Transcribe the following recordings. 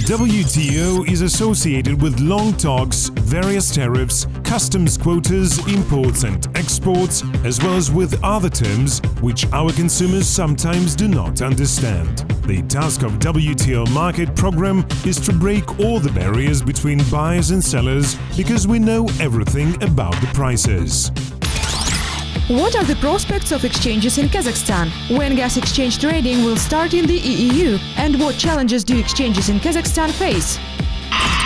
WTO is associated with long talks, various tariffs, customs quotas, imports and exports, as well as with other terms which our consumers sometimes do not understand. The task of WTO market program is to break all the barriers between buyers and sellers because we know everything about the prices. What are the prospects of exchanges in Kazakhstan? When gas exchange trading will start in the EEU? And what challenges do exchanges in Kazakhstan face?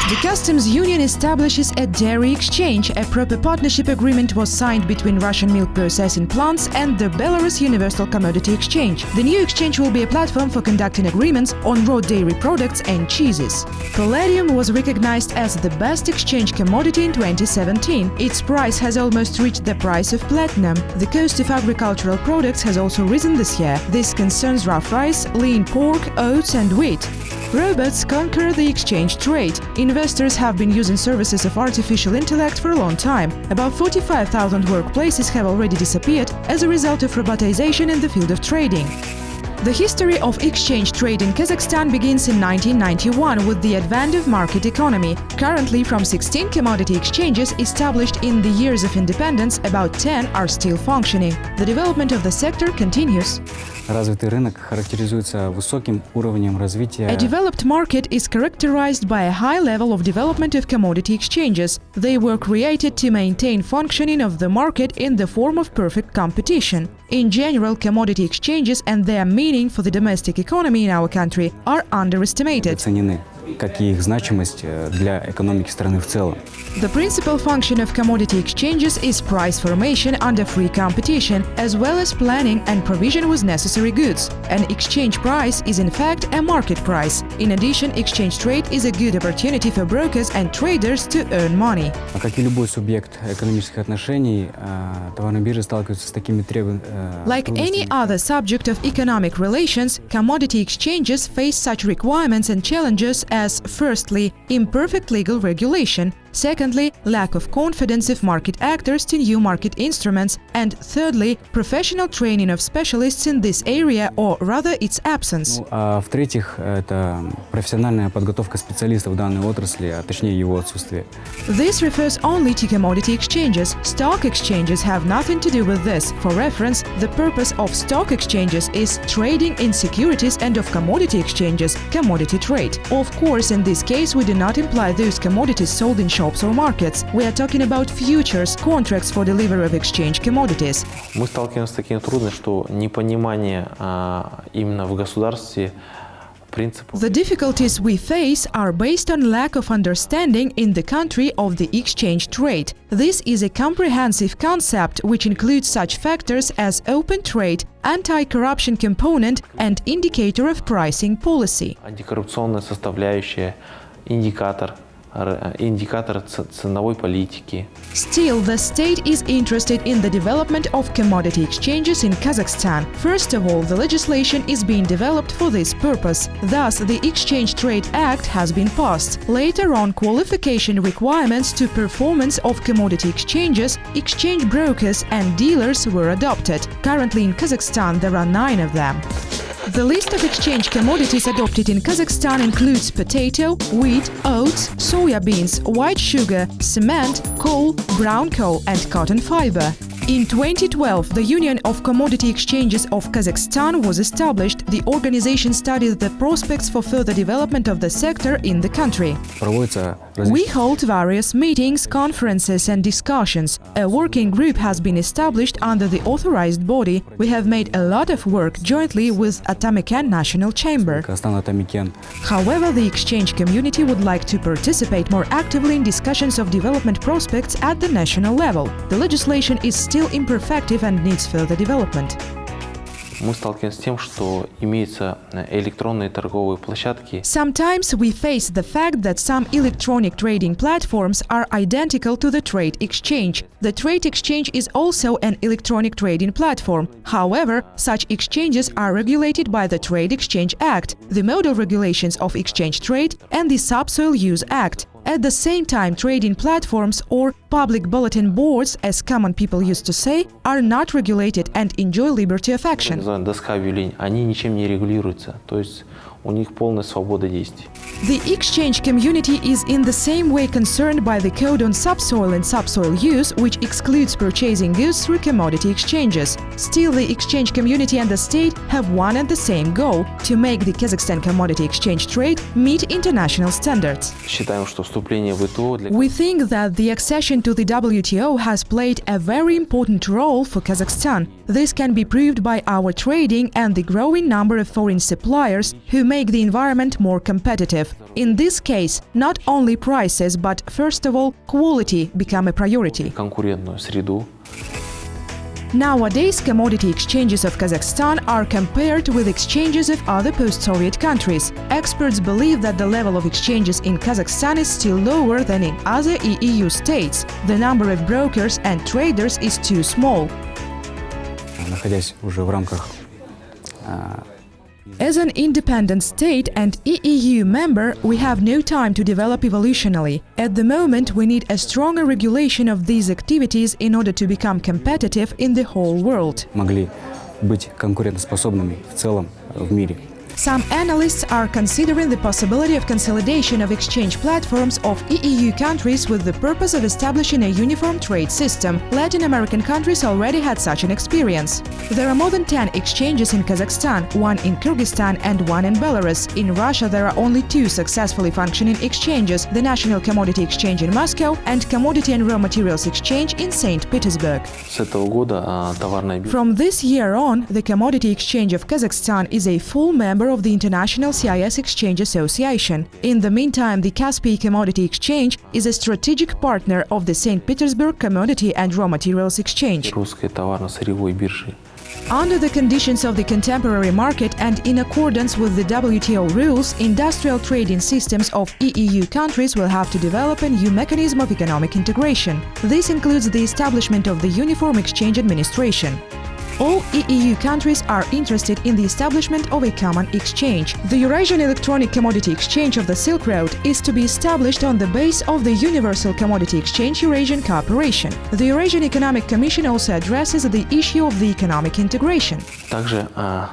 The Customs Union establishes a dairy exchange. A proper partnership agreement was signed between Russian milk processing plants and the Belarus Universal Commodity Exchange. The new exchange will be a platform for conducting agreements on raw dairy products and cheeses. Palladium was recognized as the best exchange commodity in 2017. Its price has almost reached the price of platinum. The cost of agricultural products has also risen this year. This concerns rough rice, lean pork, oats and wheat. Robots conquer the exchange trade. Investors have been using services of artificial intellect for a long time. About 45,000 workplaces have already disappeared as a result of robotization in the field of trading. The history of exchange trade in Kazakhstan begins in 1991 with the advent of market economy. Currently, from 16 commodity exchanges established in the years of independence, about 10 are still functioning. The development of the sector continues. Развитый рынок характеризуется высоким уровнем развития. A developed market is characterized by a high level of development of commodity exchanges. They were created to maintain functioning of the market in the form of perfect competition. In general, commodity exchanges and their meaning for the domestic economy in our country are underestimated. Оценены, как и их значимость для экономики страны в целом. The principal function of commodity exchanges is price formation under free competition, as well as planning and provision with necessary goods. An exchange price is in fact a market price. In addition, exchange trade is a good opportunity for brokers and traders to earn money. Как и любой субъект экономических отношений, товарные биржи сталкиваются с такими требованиями. Like any other subject of economic relations, commodity exchanges face such requirements and challenges as, firstly, imperfect legal regulation, secondly, lack of confidence of market actors to new market instruments, and thirdly, professional training of specialists in this area or rather its absence. В-третьих, это профессиональная подготовка специалистов в данной отрасли, а точнее его отсутствие. This refers only to commodity exchanges. Stock exchanges have nothing to do with this. For reference, the purpose of stock exchanges is trading in securities and of commodity exchanges, commodity trade. Of course, in this case, we do not imply those commodities sold in shops or markets. We are talking about futures, contracts for delivery of exchange commodities. Мы сталкиваемся с такими трудностями, что непонимание именно в государстве принципов. The difficulties we face are based on lack of understanding in the country of the exchange trade. This is a comprehensive concept which includes such factors as open trade, anti-corruption component and indicator of pricing policy. Антикоррупционная составляющая, индикатор ценовой политики. Still, the state is interested in the development of commodity exchanges in Kazakhstan. First of all, the legislation is being developed for this purpose. Thus, the Exchange Trade Act has been passed. Later on, qualification requirements to performance of commodity exchanges, exchange brokers and dealers were adopted. Currently in Kazakhstan, there are 9 of them. The list of exchange commodities adopted in Kazakhstan includes potato, wheat, oats, soya beans, white sugar, cement, coal, brown coal and cotton fiber. In 2012, the Union of Commodity Exchanges of Kazakhstan was established. The organization studies the prospects for further development of the sector in the country. We hold various meetings, conferences and discussions. A working group has been established under the authorized body. We have made a lot of work jointly with Atamikan National Chamber. However, the exchange community would like to participate more actively in discussions of development prospects at the national level. The legislation is still imperfective and needs further development. Мы сталкиваемся с тем, что имеются электронные торговые площадки. Sometimes we face the fact that some electronic trading platforms are identical to the trade exchange. The trade exchange is also an electronic trading platform. However, such exchanges are regulated by the Trade Exchange Act, the Model Regulations of Exchange Trade, and the Subsoil Use Act. At the same time, trading platforms or public bulletin boards, as common people used to say, are not regulated and enjoy liberty of action. Доска объявлений, они ничем не регулируются. То есть у них полная свобода действий. The exchange community is in the same way concerned by the code on subsoil and subsoil use, which excludes purchasing goods through commodity exchanges. Still, the exchange community and the state have one and the same goal – to make the Kazakhstan commodity exchange trade meet international standards. Считаем, что вступление в ВТО для We think that the accession to the WTO has played a very important role for Kazakhstan. This can be proved by our trading and the growing number of foreign suppliers who make the environment more competitive. In this case, not only prices, but first of all, quality become a priority. конкурентную среду. Nowadays, commodity exchanges of Kazakhstan are compared with exchanges of other post-Soviet countries. Experts believe that the level of exchanges in Kazakhstan is still lower than in other EU states. The number of brokers and traders is too small. Находясь уже в рамках As an independent state and EU member, we have no time to develop evolutionally. At the moment, we need a stronger regulation of these activities in order to become competitive in the whole world. могли быть конкурентоспособными в целом в мире. Some analysts are considering the possibility of consolidation of exchange platforms of EU countries with the purpose of establishing a uniform trade system. Latin American countries already had such an experience. There are more than 10 exchanges in Kazakhstan, one in Kyrgyzstan and one in Belarus. In Russia, there are only 2 successfully functioning exchanges, the National Commodity Exchange in Moscow and Commodity and Raw Materials Exchange in St. Petersburg. С этого года товарная биржа From this year on, the Commodity Exchange of Kazakhstan is a full member of the International CIS Exchange Association. In the meantime, the Caspian Commodity Exchange is a strategic partner of the St. Petersburg Commodity and Raw Materials Exchange. русской товарно-сырьевой биржи. Under the conditions of the contemporary market and in accordance with the WTO rules, industrial trading systems of EU countries will have to develop a new mechanism of economic integration. This includes the establishment of the Uniform Exchange Administration. All EU countries are interested in the establishment of a common exchange. The Eurasian Electronic Commodity Exchange of the Silk Road is to be established on the base of the Universal Commodity Exchange Eurasian Cooperation. The Eurasian Economic Commission also addresses the issue of the economic integration. Также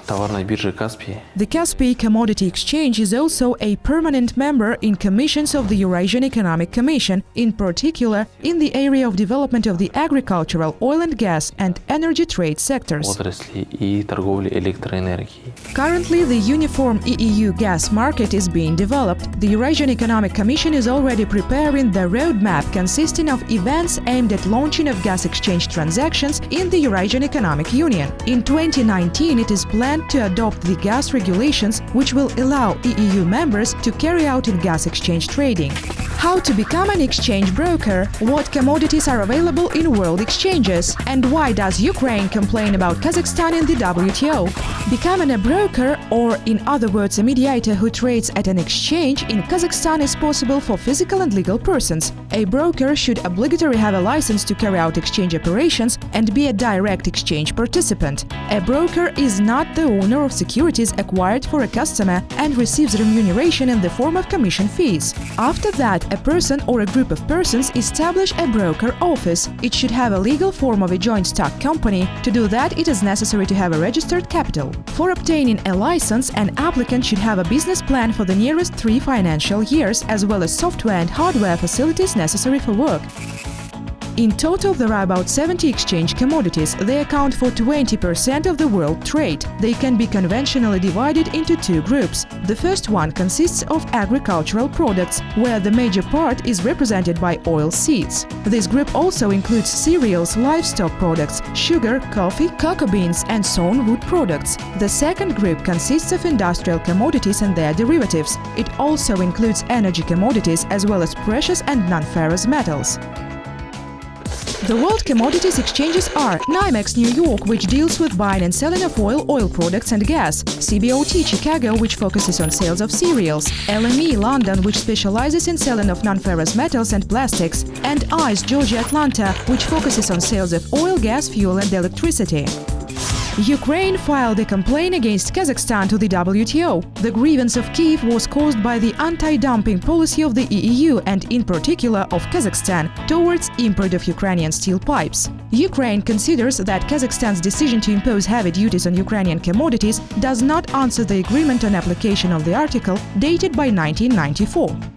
товарная биржа Каспий The Caspian Commodity Exchange is also a permanent member in commissions of the Eurasian Economic Commission, in particular in the area of development of the agricultural, oil and gas and energy trade sectors. отрасли и торговли электроэнергией. Currently, the uniform EU gas market is being developed. The Eurasian Economic Commission is already preparing the roadmap consisting of events aimed at launching of gas exchange transactions in the Eurasian Economic Union. In 2019, it is planned to adopt the gas regulations, which will allow EU members to carry out in gas exchange trading. How to become an exchange broker? What commodities are available in world exchanges? And why does Ukraine complain about Kazakhstan in the WTO? Becoming a broker, or in other words, a mediator who trades at an exchange in Kazakhstan is possible for physical and legal persons. A broker should obligatory have a license to carry out exchange operations and be a direct exchange participant. A broker is not the owner of securities acquired for a customer and receives remuneration in the form of commission fees. After that, a person or a group of persons establish a broker office. It should have a legal form of a joint stock company. To do that, it is necessary to have a registered capital. For obtaining a license, an applicant should have a business plan for the nearest 3 financial years, as well as software and hardware facilities necessary for work. In total, there are about 70 exchange commodities. They account for 20% of the world trade. They can be conventionally divided into 2 groups. The first one consists of agricultural products, where the major part is represented by oil seeds. This group also includes cereals, livestock products, sugar, coffee, cocoa beans, and sawn wood products. The second group consists of industrial commodities and their derivatives. It also includes energy commodities as well as precious and non-ferrous metals. The world commodities exchanges are NYMEX New York, which deals with buying and selling of oil, oil products and gas; CBOT Chicago, which focuses on sales of cereals; LME London, which specializes in selling of non-ferrous metals and plastics; and ICE Georgia Atlanta, which focuses on sales of oil, gas, fuel and electricity. Ukraine filed a complaint against Kazakhstan to the WTO. The grievance of Kyiv was caused by the anti-dumping policy of the EU and in particular of Kazakhstan towards import of Ukrainian steel pipes. Ukraine considers that Kazakhstan's decision to impose heavy duties on Ukrainian commodities does not answer the agreement on application of the article dated by 1994.